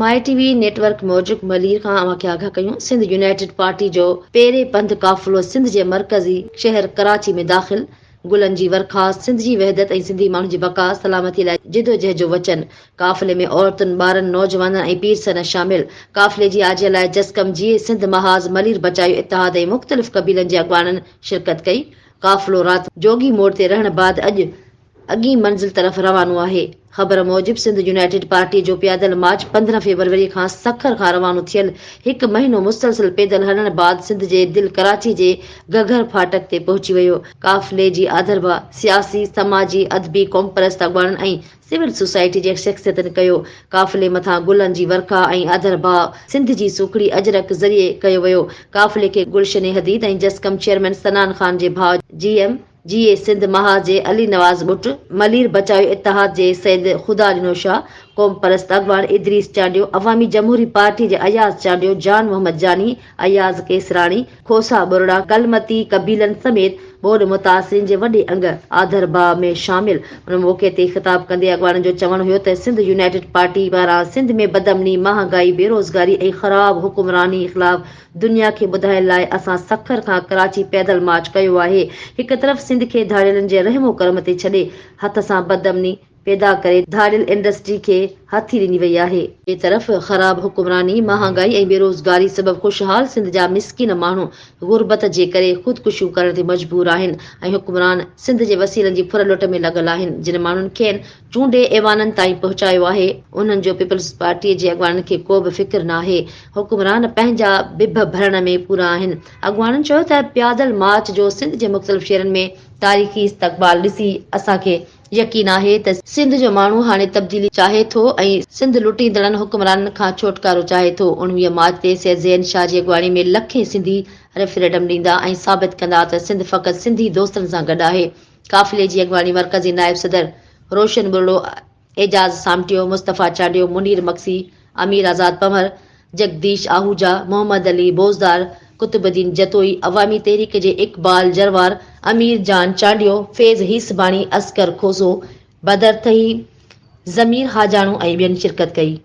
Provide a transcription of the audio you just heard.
माई TV network मौजूद मलीर खां अवां खे आगाह कयूं। सिंध यूनाइटेड पार्टी जो पेरे पंध काफ़िलो सिंध जे मरकज़ी शहर कराची में दाख़िल। गुलन जी वरखास्त, सिंध जी वहदत ऐं सिंधी माण्हुनि जी बका सलामती लाइ जिदोजहद जो वचन। काफ़िले में औरतुनि, ॿारनि, नौजवाननि ऐं पीर सन शामिल। काफ़िले जी आजिया लाइ जसकम जी सिंध महाज़, मलीर बचायो इत्तेहाद ऐं मुख़्तलिफ़ क़बीलनि जे अॻवाननि शिरकत कई। काफ़िलो राति जोगी मोड़ ते रहण बाद अॼु अॻी मंज़िल तरफ़ रवानो आहे। ख़बर मूजिब सिंध यूनाइटेड पार्टी जो पैदल मार्च 15 फरवरी खां सखर खां रवानो थियल हिकु महीनो मुसलसल पैदल हलण बाद सिंध जे दिल कराची जे घगर फाटक ते पहुची वियो। काफ़िले जी आदरबा सियासी, समाजी, अदबी, क़ौमपरस्त अॻवाननि ऐं सिविल सोसाइटी जे शख़्सियतनि कयो। काफ़िले मथां गुलन जी वर्खा ऐं आदरबा सिंध जी सुखड़ी अजरक ज़रिए कयो वियो। काफ़िले खे गुलशन हदीद ऐं जसकम चेयरमैन सनान खान जे भाउ GM GA सिंध महाज जे अली नवाज़ बुट, मलीर बचायो इत्तेहाद जे सैद खुदा ॾिनो शाह, क़ौम परस्त अॻवान इदरीस चांडियो, अवामी जमहूरी पार्टी जे अयाज़ चांडियो, जान मोहम्मद जानी, अयाज़ केसराणी, खोसा बुरड़ा, कलमती कबीलनि समेत बोड मुतासिरीन जे वॾे अंग आदरबा में शामिल। उन मौक़े ते ख़िताब कंदे अॻवाननि जो चवणु हुयो त सिंध यूनाइटेड पार्टी पारां सिंध में बदमनी, महांगाई, बेरोज़गारी ऐं ख़राब हुकुमरानी ख़िलाफ़ दुनिया खे ॿुधाइण लाइ असां सखर खां कराची पैदल मार्च कयो आहे। हिक तरफ़ सिंध खे धाड़ियलनि जे रहमो करम ते छॾे हथ सां बदमनी पैदा करे धाड़ियल इंडस्ट्री खे हथी ॾिनी वई आहे। ॿिए तरफ़ ख़राब हुकुमरानी, महांगाई ऐं बेरोज़गारी सबबि ख़ुशहाल सिंध जा मिसकिन माण्हू गुरबत जे करे ख़ुदकुशियूं करण ते मजबूर आहिनि ऐं हुकुमरान सिंध जे वसीलनि जी फुरलुट में लॻल आहिनि। जिन माण्हुनि खेनि चूंडे ऐवाननि ताईं पहुचायो आहे उन्हनि जो पीपल्स पार्टीअ जे अॻवाननि खे को बि फ़िक्र न आहे। हुकुमरान पंहिंजा बिभ भरण में पूरा आहिनि। अॻवाननि चयो त पैदल मार्च जो सिंध जे मुख़्तलिफ़ शहरनि में तारीख़ी इस्तक़बाल ॾिसी असांखे यकीन आहे त सिंध जो माण्हू हाणे तब्दीली चाहे थो ऐं सिंध लुटींदड़नि हुकुमराननि खां छुटकारो चाहे थो। 19 मार्च ते सैयद ज़ैन शाह जी अॻवानी में लखें सिंधी रेफरेंडम ॾींदा ऐं साबित कंदा त सिंध फ़क़ति सिंधी दोस्तनि सां गॾु आहे। काफ़िले जी अॻवानी मरकज़ी नायब सदर रोशन बुरड़ो, एजाज़ सामटियो, मुस्तफ़ा चांडियो, मुनीर मक्सी, अमीर आज़ाद पमर, जगदीश आहूजा, मोहम्मद अली बोज़दार, कुतुबुद्दीन जतोई, अवामी तहरीक जे इक़बाल जरवार, अमीर जान चांडियो, फैज़ हीसबाणी, असकर खोसो, बदर तही, ज़मीर हाजाणू ऐं ॿियनि शिरकत कई।